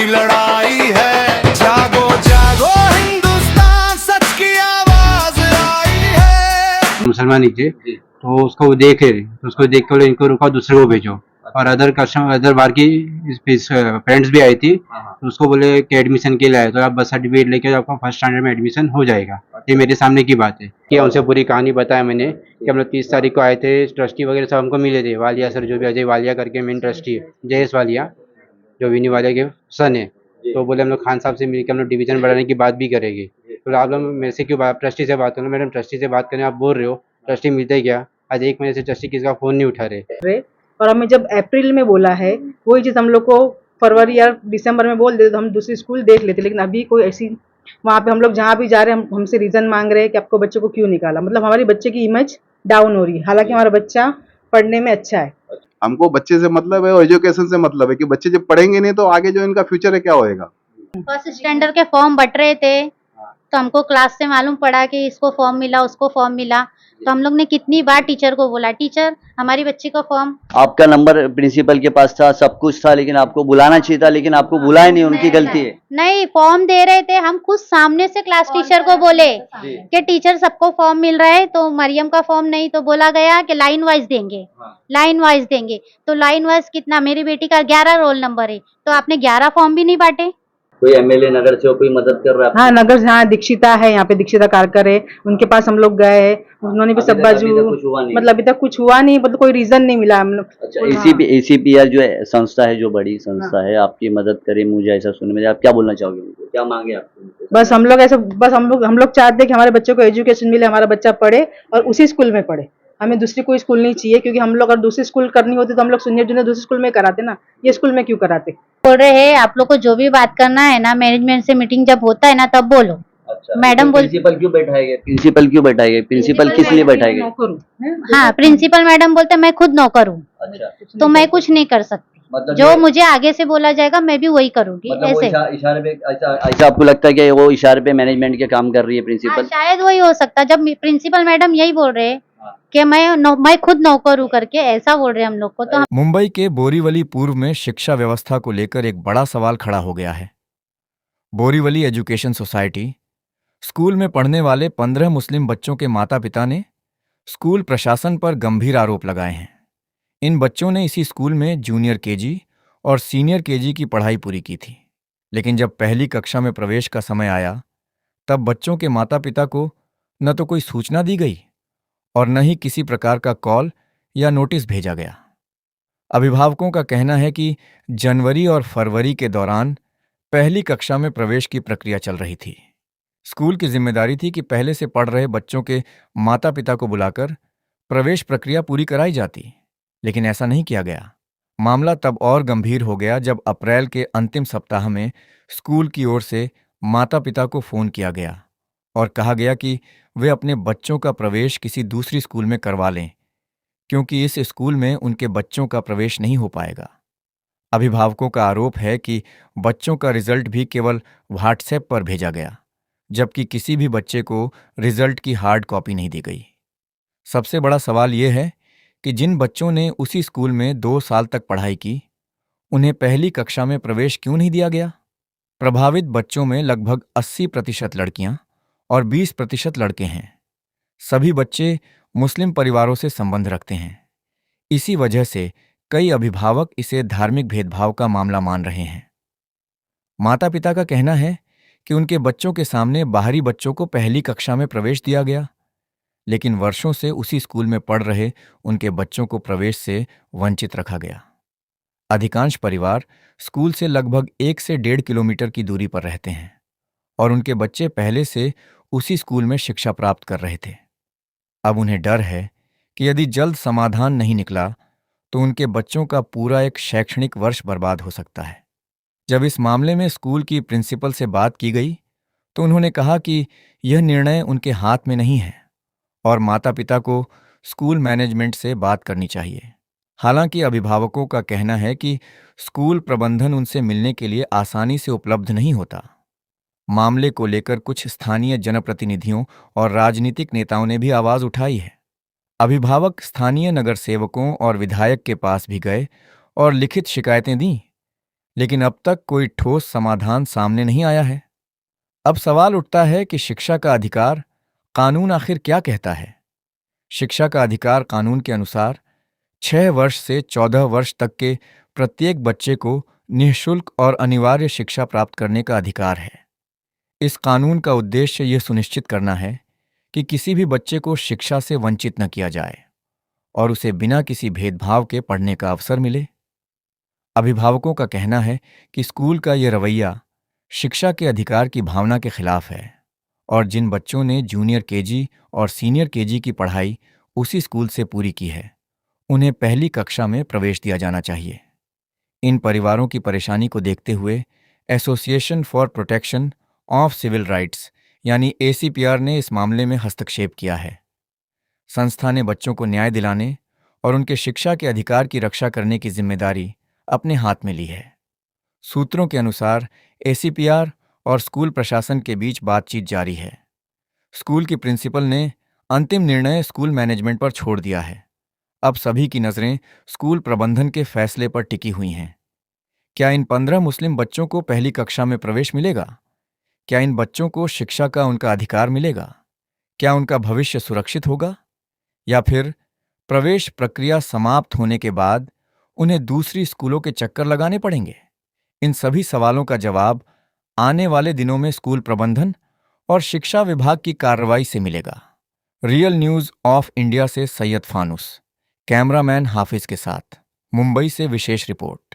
लड़ाई है। जागो जागो हिंदुस्तान, सच की आवाज आई है। मुसलमान ही थे तो उसको वो देख रहे, तो उसको देख के बोले इनको रुकाओ, दूसरे को भेजो। और अदर कस्टमर, अदर बार की फ्रेंड्स भी आई थी, तो उसको बोले कि एडमिशन के लिए आए तो आप बस सर्टिफिकेट लेके आपका फर्स्ट स्टैंडर्ड में एडमिशन हो जाएगा। ये मेरे सामने की बात है कि उनसे पूरी कहानी बताया मैंने कि हम लोग 30 तारीख को आए थे, ट्रस्टी वगैरह सब हमको मिले थे, वालिया सर जो भी अजय वालिया करके मेन ट्रस्टी है, जयेश वालिया जो विनी वालिया के सन है, तो बोले हम लोग खान साहब से मिलकर हम लोग डिवीजन बढ़ाने की बात भी करेंगे। तो आप लोग मेरे से क्यों बात, ट्रस्टी से बात करो। मैडम ट्रस्टी से बात करने आप बोल रहे हो, ट्रस्टी मिलते क्या? आज 1 महीने से ट्रस्टी किसी का फ़ोन नहीं उठा रहे। और हमें जब अप्रैल में बोला है, वही चीज़ हम लोग को फरवरी या दिसंबर में बोल देते तो हम दूसरी स्कूल देख लेते, लेकिन अभी कोई ऐसी वहाँ पे हम लोग जहाँ भी जा रहे हैं हमसे रीज़न मांग रहे हैं कि आपको बच्चों को क्यों निकाला। मतलब हमारे बच्चे की इमेज डाउन हो रही है, हालांकि हमारा बच्चा पढ़ने में अच्छा है। हमको बच्चे से मतलब है और एजुकेशन से मतलब है कि बच्चे जब पढ़ेंगे नहीं तो आगे जो इनका फ्यूचर है क्या होएगा। फर्स्ट स्टैंडर्ड के फॉर्म बट रहे थे, तो हमको क्लास से मालूम पड़ा कि इसको फॉर्म मिला, उसको फॉर्म मिला। तो हम लोग ने कितनी बार टीचर को बोला, टीचर हमारी बच्ची का फॉर्म। आपका नंबर प्रिंसिपल के पास था, सब कुछ था, लेकिन आपको बुलाना चाहिए था, लेकिन आपको बुलाया नहीं, उनकी गलती है। नहीं, फॉर्म दे रहे थे, हम खुद सामने से क्लास टीचर को बोले कि टीचर सबको फॉर्म मिल रहा है, तो मरियम का फॉर्म नहीं, तो बोला गया कि लाइन वाइज देंगे, लाइन वाइज देंगे। तो लाइन वाइज कितना, मेरी बेटी का 11 रोल नंबर है, तो आपने 11 फॉर्म भी नहीं बांटे। कोई एमएलए नगर से कोई मदद कर रहा है? हाँ, नगर, हाँ, दीक्षिता है यहाँ पे, दीक्षिता कारकर है, उनके पास हम लोग गए हैं, उन्होंने भी सब बाजू, मतलब अभी तक कुछ हुआ नहीं, मतलब कोई रीजन नहीं मिला हम लोग। अच्छा, ACPR जो है संस्था है, जो बड़ी संस्था है, आपकी मदद करे, मुझे ऐसा सुनने में, आप क्या बोलना चाहोगे उनको, क्या मांगे आप? बस हम लोग ऐसा, बस हम लोग चाहते हैं कि हमारे बच्चों को एजुकेशन मिले, हमारा बच्चा पढ़े और उसी स्कूल में पढ़े, हमें दूसरी कोई स्कूल नहीं चाहिए। क्योंकि हम लोग अगर दूसरी स्कूल करनी होती तो हम लोग सीनियर जूनियर दूसरी स्कूल में कराते ना, ये स्कूल में क्यों कराते। बोल रहे हैं आप लोग को जो भी बात करना है ना, मैनेजमेंट से मीटिंग जब होता है ना तब बोलो। अच्छा, मैडम बोल, प्रिंसिपल क्यों बैठाएंगे? प्रिंसिपल क्यों बैठाएंगे? प्रिंसिपल किस लिए बैठाएंगे? हाँ, प्रिंसिपल मैडम बोलते मैं खुद नौकर हूँ, अच्छा, तो मैं कुछ नहीं कर सकती, मतलब जो मुझे आगे से बोला जाएगा मैं भी वही करूंगी। मतलब वो ऐसे इशारे पे, ऐसा आपको लगता है कि वो इशारे पे मैनेजमेंट के काम कर रही है प्रिंसिपल? शायद वही हो सकता, जब प्रिंसिपल मैडम यही बोल रहे हैं कि मैं खुद नौकर हूँ करके, ऐसा बोल रहे हैं हम लोग को। तो मुंबई के बोरीवली पूर्व में शिक्षा व्यवस्था को लेकर एक बड़ा सवाल खड़ा हो गया है। बोरीवली एजुकेशन सोसाइटी स्कूल में पढ़ने वाले 15 मुस्लिम बच्चों के माता पिता ने स्कूल प्रशासन पर गंभीर आरोप लगाए हैं। इन बच्चों ने इसी स्कूल में जूनियर केजी और सीनियर केजी की पढ़ाई पूरी की थी, लेकिन जब पहली कक्षा में प्रवेश का समय आया तब बच्चों के माता पिता को न तो कोई सूचना दी गई और न ही किसी प्रकार का कॉल या नोटिस भेजा गया। अभिभावकों का कहना है कि जनवरी और फरवरी के दौरान पहली कक्षा में प्रवेश की प्रक्रिया चल रही थी। स्कूल की जिम्मेदारी थी कि पहले से पढ़ रहे बच्चों के माता पिता को बुलाकर प्रवेश प्रक्रिया पूरी कराई जाती, लेकिन ऐसा नहीं किया गया। मामला तब और गंभीर हो गया जब अप्रैल के अंतिम सप्ताह में स्कूल की ओर से माता पिता को फोन किया गया और कहा गया कि वे अपने बच्चों का प्रवेश किसी दूसरी स्कूल में करवा लें, क्योंकि इस स्कूल में उनके बच्चों का प्रवेश नहीं हो पाएगा। अभिभावकों का आरोप है कि बच्चों का रिजल्ट भी केवल व्हाट्सएप पर भेजा गया, जबकि किसी भी बच्चे को रिजल्ट की हार्ड कॉपी नहीं दी गई। सबसे बड़ा सवाल यह है कि जिन बच्चों ने उसी स्कूल में 2 साल तक पढ़ाई की, उन्हें पहली कक्षा में प्रवेश क्यों नहीं दिया गया? प्रभावित बच्चों में लगभग 80% लड़कियां और 20% लड़के हैं। सभी बच्चे मुस्लिम परिवारों से संबंध रखते हैं। इसी वजह से कई अभिभावक इसे धार्मिक भेदभाव का मामला मान रहे हैं। माता पिता का कहना है कि उनके बच्चों के सामने बाहरी बच्चों को पहली कक्षा में प्रवेश दिया गया, लेकिन वर्षों से उसी स्कूल में पढ़ रहे उनके बच्चों को प्रवेश से वंचित रखा गया। अधिकांश परिवार स्कूल से लगभग 1 से 1.5 किलोमीटर की दूरी पर रहते हैं और उनके बच्चे पहले से उसी स्कूल में शिक्षा प्राप्त कर रहे थे। अब उन्हें डर है कि यदि जल्द समाधान नहीं निकला तो उनके बच्चों का पूरा एक शैक्षणिक वर्ष बर्बाद हो सकता है। जब इस मामले में स्कूल की प्रिंसिपल से बात की गई तो उन्होंने कहा कि यह निर्णय उनके हाथ में नहीं है और माता पिता को स्कूल मैनेजमेंट से बात करनी चाहिए। हालांकि अभिभावकों का कहना है कि स्कूल प्रबंधन उनसे मिलने के लिए आसानी से उपलब्ध नहीं होता। मामले को लेकर कुछ स्थानीय जनप्रतिनिधियों और राजनीतिक नेताओं ने भी आवाज उठाई है। अभिभावक स्थानीय नगर सेवकों और विधायक के पास भी गए और लिखित शिकायतें दी, लेकिन अब तक कोई ठोस समाधान सामने नहीं आया है। अब सवाल उठता है कि शिक्षा का अधिकार कानून आखिर क्या कहता है। शिक्षा का अधिकार कानून के अनुसार 6 वर्ष से 14 वर्ष तक के प्रत्येक बच्चे को निःशुल्क और अनिवार्य शिक्षा प्राप्त करने का अधिकार है। इस कानून का उद्देश्य यह सुनिश्चित करना है कि किसी भी बच्चे को शिक्षा से वंचित न किया जाए और उसे बिना किसी भेदभाव के पढ़ने का अवसर मिले। अभिभावकों का कहना है कि स्कूल का यह रवैया शिक्षा के अधिकार की भावना के खिलाफ है और जिन बच्चों ने जूनियर केजी और सीनियर केजी की पढ़ाई उसी स्कूल से पूरी की है, उन्हें पहली कक्षा में प्रवेश दिया जाना चाहिए। इन परिवारों की परेशानी को देखते हुए association for protection of civil rights यानी ACPR ने इस मामले में हस्तक्षेप किया है। संस्था ने बच्चों को न्याय दिलाने और उनके शिक्षा के अधिकार की रक्षा करने की जिम्मेदारी अपने हाथ में ली है। सूत्रों के अनुसार ACPR और स्कूल प्रशासन के बीच बातचीत जारी है। स्कूल की प्रिंसिपल ने अंतिम निर्णय स्कूल मैनेजमेंट पर छोड़ दिया है। अब सभी की नज़रें स्कूल प्रबंधन के फैसले पर टिकी हुई हैं। क्या इन 15 मुस्लिम बच्चों को पहली कक्षा में प्रवेश मिलेगा? क्या इन बच्चों को शिक्षा का उनका अधिकार मिलेगा? क्या उनका भविष्य सुरक्षित होगा? या फिर प्रवेश प्रक्रिया समाप्त होने के बाद उन्हें दूसरी स्कूलों के चक्कर लगाने पड़ेंगे? इन सभी सवालों का जवाब आने वाले दिनों में स्कूल प्रबंधन और शिक्षा विभाग की कार्रवाई से मिलेगा। रियल न्यूज़ ऑफ इंडिया से सैयद फानूस, कैमरामैन हाफिज के साथ, मुंबई से विशेष रिपोर्ट।